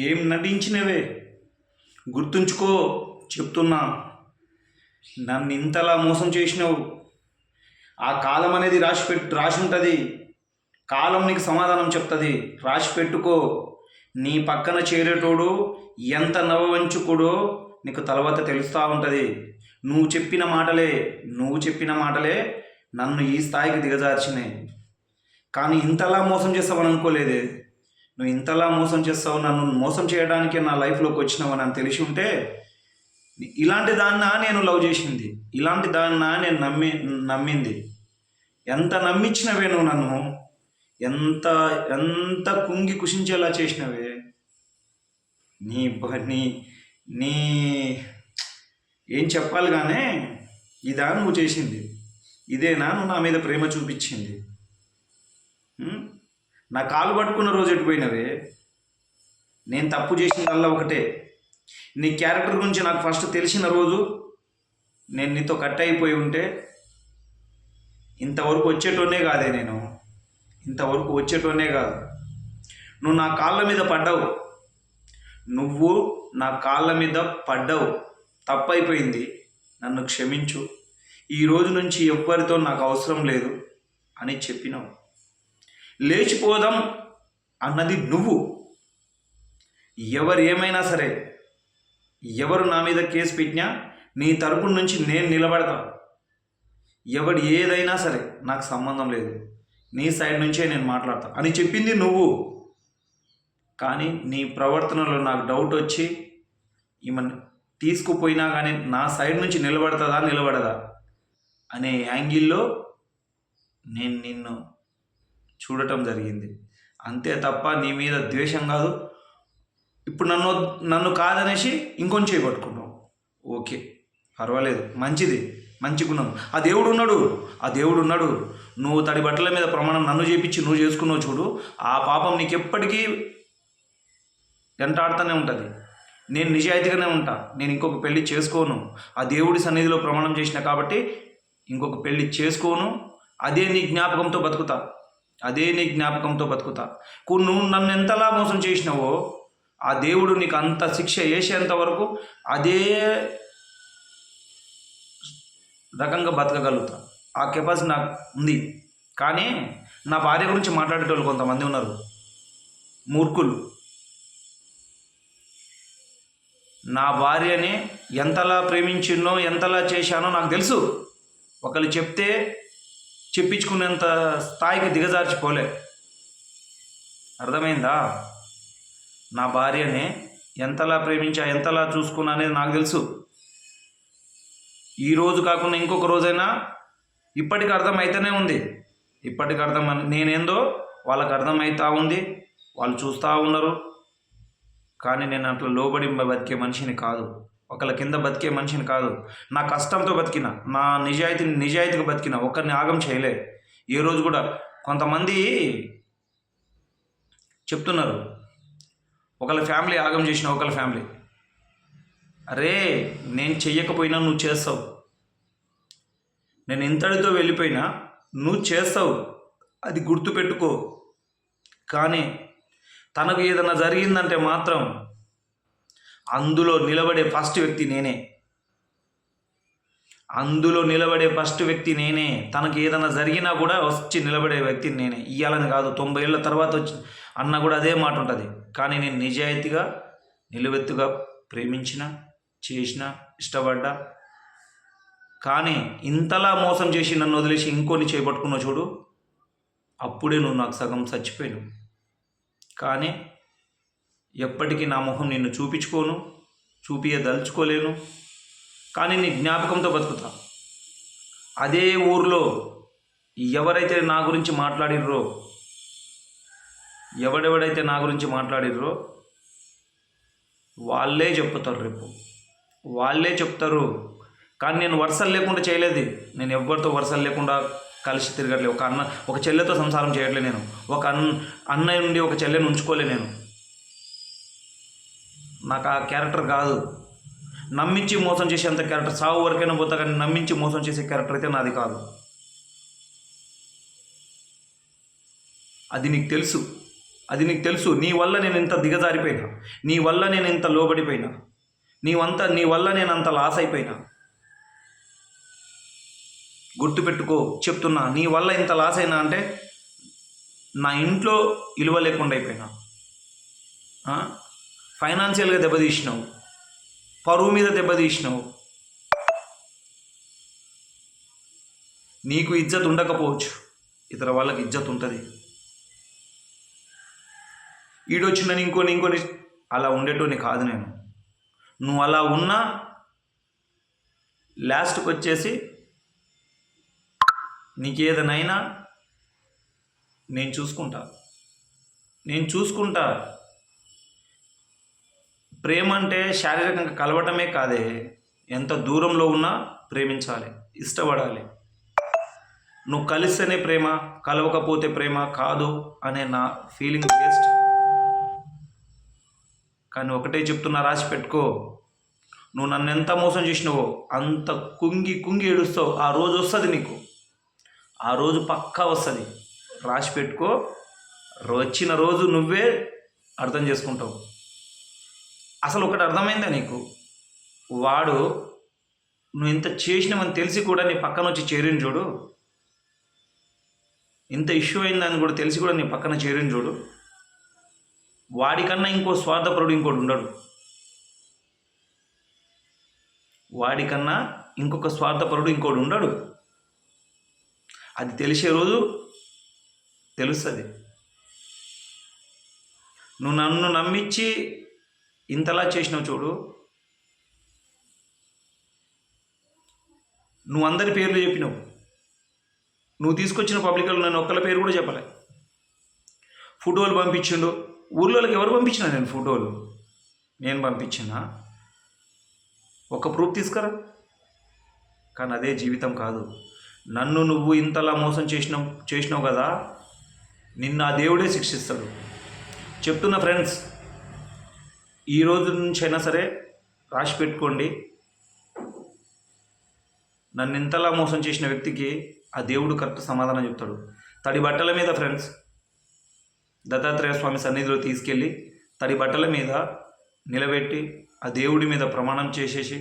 ఏం నటించినవే గుర్తుంచుకో, చెప్తున్నా. నన్ను ఇంతలా మోసం చేసినావు. ఆ కాలం అనేది రాసి ఉంటుంది. కాలం నీకు సమాధానం చెప్తుంది. రాసి పెట్టుకో. నీ పక్కన చేరేటోడు ఎంత నవవంచుకుడో నీకు తర్వాత తెలుస్తూ ఉంటుంది. నువ్వు చెప్పిన మాటలే నన్ను ఈ స్థాయికి దిగజార్చినాయి. కానీ ఇంతలా మోసం చేస్తావని అనుకోలేదే. నువ్వు ఇంతలా మోసం చేస్తావు, నన్ను మోసం చేయడానికే నా లైఫ్లోకి వచ్చినావు అని తెలిసి ఉంటే, ఇలాంటి దాన్నా నేను లవ్ చేసింది, ఇలాంటి దాన్నా నేను నమ్మింది. ఎంత నమ్మించినవే నువ్వు నన్ను, ఎంత ఎంత కుంగి కుషించేలా చేసినవే. నీ నీ నీ ఏం చెప్పాలి కానీ, ఇదా నువ్వు చేసింది? ఇదేనా నువ్వు నా మీద ప్రేమ చూపించింది? నా కాలు పట్టుకున్న రోజు ఎటుపోయినవే. నేను తప్పు చేసిందల్లా ఒకటే, నీ క్యారెక్టర్ గురించి నాకు ఫస్ట్ తెలిసిన రోజు నేను నీతో కట్ అయిపోయి ఉంటే ఇంతవరకు వచ్చేటోనే కాదే. నేను ఇంతవరకు వచ్చేటోనే కాదు. నువ్వు నా కాళ్ళ మీద పడ్డావు. నువ్వు నా కాళ్ళ మీద పడ్డావు. తప్పైపోయింది, నన్ను క్షమించు. ఈ రోజు నుంచి ఎవ్వరితో నాకు అవసరం లేదు అని చెప్పినావు. లేచిపోదాం అన్నది నువ్వు. ఎవరు ఏమైనా సరే, ఎవరు నా మీద కేసు పెట్టినా నీ తరపు నుంచి నేను నిలబడతా. ఎవడు ఏదైనా సరే నాకు సంబంధం లేదు, నీ సైడ్ నుంచే నేను మాట్లాడతా అని చెప్పింది నువ్వు. కానీ నీ ప్రవర్తనలో నాకు డౌట్ వచ్చి ఈమెను తీసుకుపోయినా కానీ నా సైడ్ నుంచి నిలబడదా అనే యాంగిల్లో నేను నిన్ను చూడటం జరిగింది. అంతే తప్ప నీ మీద ద్వేషం కాదు. ఇప్పుడు నన్ను కాదనేసి ఇంకొంచెం చేపట్టుకున్నావు. ఓకే, పర్వాలేదు, మంచి గుణం. ఆ దేవుడు ఉన్నాడు. నువ్వు తడి బట్టల మీద ప్రమాణం నన్ను చేపించి నువ్వు చేసుకున్నావు చూడు, ఆ పాపం నీకెప్పటికీ వెంటాడుతూనే ఉంటుంది. నేను నిజాయితీగానే ఉంటా. నేను ఇంకొక పెళ్ళి చేసుకోను. ఆ దేవుడి సన్నిధిలో ప్రమాణం చేసిన కాబట్టి ఇంకొక పెళ్ళి చేసుకోను. అదే నీ జ్ఞాపకంతో బతుకుతా. నువ్వు నన్ను ఎంతలా మోసం చేసినావో ఆ దేవుడు నీకు అంత శిక్ష వేసేంత వరకు అదే రకంగా బతకగలుగుతా. ఆ కెపాసిటీ నాకు ఉంది. కానీ నా భార్య గురించి మాట్లాడేటోళ్ళు కొంతమంది ఉన్నారు, మూర్ఖులు. నా భార్యని ఎంతలా ప్రేమించినో, ఎంతలా చేశానో నాకు తెలుసు. ఒకళ్ళు చెప్తే చెప్పించుకునేంత స్థాయికి దిగజార్చిపోలే. అర్థమైందా? నా భార్యని ఎంతలా ప్రేమించా, ఎంతలా చూసుకున్నా అనేది నాకు తెలుసు. ఈరోజు కాకుండా ఇంకొక రోజైనా ఇప్పటికి అర్థమైతేనే ఉంది. నేనేందో వాళ్ళకి అర్థమవుతూ ఉంది, వాళ్ళు చూస్తూ ఉన్నారు. కానీ నేను అట్లా లోబడి బతికే మనిషిని కాదు, ఒకళ్ళ కింద బతికే మనిషిని కాదు. నా కష్టంతో బతికిన, నా నిజాయితీగా బతికిన, ఒకరిని ఆగం చేయలే ఏ రోజు కూడా. కొంతమంది చెప్తున్నారు ఒకళ్ళ ఫ్యామిలీ ఆగం చేసిన, ఒకళ్ళ ఫ్యామిలీ. అరే, నేను చెయ్యకపోయినా నువ్వు చేస్తావు. నేను ఇంతటితో వెళ్ళిపోయినా నువ్వు చేస్తావు, అది గుర్తుపెట్టుకో. కానీ తనకు ఏదైనా జరిగిందంటే మాత్రం అందులో నిలబడే ఫస్ట్ వ్యక్తి నేనే. తనకు ఏదైనా జరిగినా కూడా వచ్చి నిలబడే వ్యక్తిని నేనే. ఇయ్యాలని కాదు, 90 ఏళ్ళ తర్వాత వచ్చి అన్న కూడా అదే మాట ఉంటుంది. కానీ నేను నిజాయితీగా నిలువెత్తుగా ప్రేమించిన, చేసిన, ఇష్టపడ్డా. కానీ ఇంతలా మోసం చేసి నన్ను వదిలేసి ఇంకొని చేపట్టుకున్నావు చూడు, అప్పుడే నువ్వు నాకు సగం చచ్చిపోయాను. కానీ ఎప్పటికీ నా మొహం నిన్ను చూపించదలుచుకోలేను. కానీ నీ జ్ఞాపకంతో బతుకుతా. అదే ఊర్లో ఎవరైతే నా గురించి మాట్లాడిర్రో వాళ్ళే చెప్తారు. కానీ నేను వరుసలు లేకుండా చేయలేదు. నేను ఎవరితో వరుసలు లేకుండా కలిసి తిరగట్లేదు. ఒక చెల్లెతో సంసారం చేయట్లేదు. నేను ఒక అన్నయ్య నుండి ఒక చెల్లెని ఉంచుకోలే. నేను నాకు ఆ క్యారెక్టర్ కాదు. నమ్మించి మోసం చేసేంత క్యారెక్టర్ సాగు వరకైనా పోతా, కానీ నమ్మించి మోసం చేసే క్యారెక్టర్ అయితే నాది కాదు. అది నీకు తెలుసు. అది నీకు తెలుసు. నీ వల్ల నేను ఇంత దిగజారిపోయినా, నీ వల్ల నేను ఇంత లోబడిపోయినా, నీ వల్ల నేను అంత లాస్ అయిపోయినా. గుర్తుపెట్టుకో, చెప్తున్నా, నీ వల్ల ఇంత లాస్ అయినా అంటే నా ఇంట్లో విలువ లేకుండా అయిపోయినా, ఫైనాన్షియల్గా దెబ్బతీసినావు, పరువు మీద దెబ్బతీసినావు. నీకు ఇజ్జత్ ఉండకపోవచ్చు, ఇతర వాళ్ళకి ఇజ్జత్ ఉంటుంది. ఈడొచ్చిన ఇంకొని అలా ఉండేటోని కాదు నేను. నువ్వు అలా ఉన్నా లాస్ట్కి వచ్చేసి నీకేదనైనా నేను చూసుకుంటా. ప్రేమ అంటే శారీరకంగా కలవటమే కాదే, ఎంత దూరంలో ఉన్నా ప్రేమించాలి, ఇష్టపడాలి. నువ్వు కలిస్తేనే ప్రేమ, కలవకపోతే ప్రేమ కాదు అనే నా ఫీలింగ్ వేస్ట్. కానీ ఒకటే చెప్తున్నా, రాసి పెట్టుకో. నువ్వు నన్ను ఎంత మోసం చేసినావో అంత కుంగి ఏడుస్తావు. ఆ రోజు వస్తుంది నీకు, ఆ రోజు పక్కా వస్తుంది. రాసి పెట్టుకో. వచ్చిన రోజు నువ్వే అర్థం చేసుకుంటావు. అసలు ఒకటి అర్థమైందా నీకు? వాడు నువ్వు ఇంత చేసినావని తెలిసి కూడా నీ పక్కన వచ్చి చేరిన చూడు, ఇంత ఇష్యూ అయిందని కూడా తెలిసి కూడా నీ పక్కన చేరిన చూడు. వాడికన్నా ఇంకో స్వార్థపరుడు ఇంకోటి ఉండడు. వాడికన్నా ఇంకొక స్వార్థపరుడు ఇంకోటి ఉండడు. అది తెలిసే రోజు తెలుస్తుంది. నువ్వు నన్ను నమ్మించి ఇంతలా చేసినావు చూడు. నువ్వు అందరి పేర్లు చెప్పినావు. నువ్వు తీసుకొచ్చిన పబ్లిక్లో నేను ఒక్కళ్ళ పేరు కూడా చెప్పలే. ఫోటోలు పంపించిండు. ఊర్లోకి ఎవరు పంపించినా? నేను ఫోటోలు నేను పంపించినా? ఒక ప్రూఫ్ కానీ అదే జీవితం కాదు. నన్ను నువ్వు ఇంతలా మోసం చేసినావు కదా, నిన్ను ఆ దేవుడే శిక్షిస్తాడు. చెప్తున్నా ఫ్రెండ్స్, ఈ రోజు నుంచైనా సరే రాసి పెట్టుకోండి. నన్ను ఇంతలా మోసం చేసిన వ్యక్తికి ఆ దేవుడు కరెక్ట్ సమాధానం చెప్తాడు. తడి బట్టల మీద ఫ్రెండ్స్, దత్తాత్రేయ స్వామి సన్నిధిలో తీసుకెళ్ళి తడి బట్టల మీద నిలబెట్టి ఆ దేవుడి మీద ప్రమాణం చేసేసి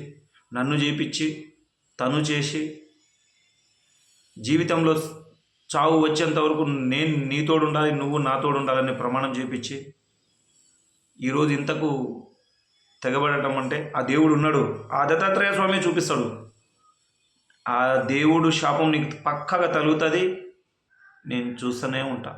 నన్ను చేపించి తను చేసి జీవితంలో చావు వచ్చేంత వరకు నేను నీతోడు ఉండాలి, నువ్వు నాతోడు ఉండాలని ప్రమాణం చేపించి ఈరోజు ఇంతకు తెగబడటం అంటే ఆ దేవుడు ఉన్నాడు. ఆ దత్తాత్రేయ స్వామి చూపిస్తాడు. ఆ దేవుడు శాపం నీకు పక్కగా తగులుతుంది. నేను చూస్తూనే ఉంటా.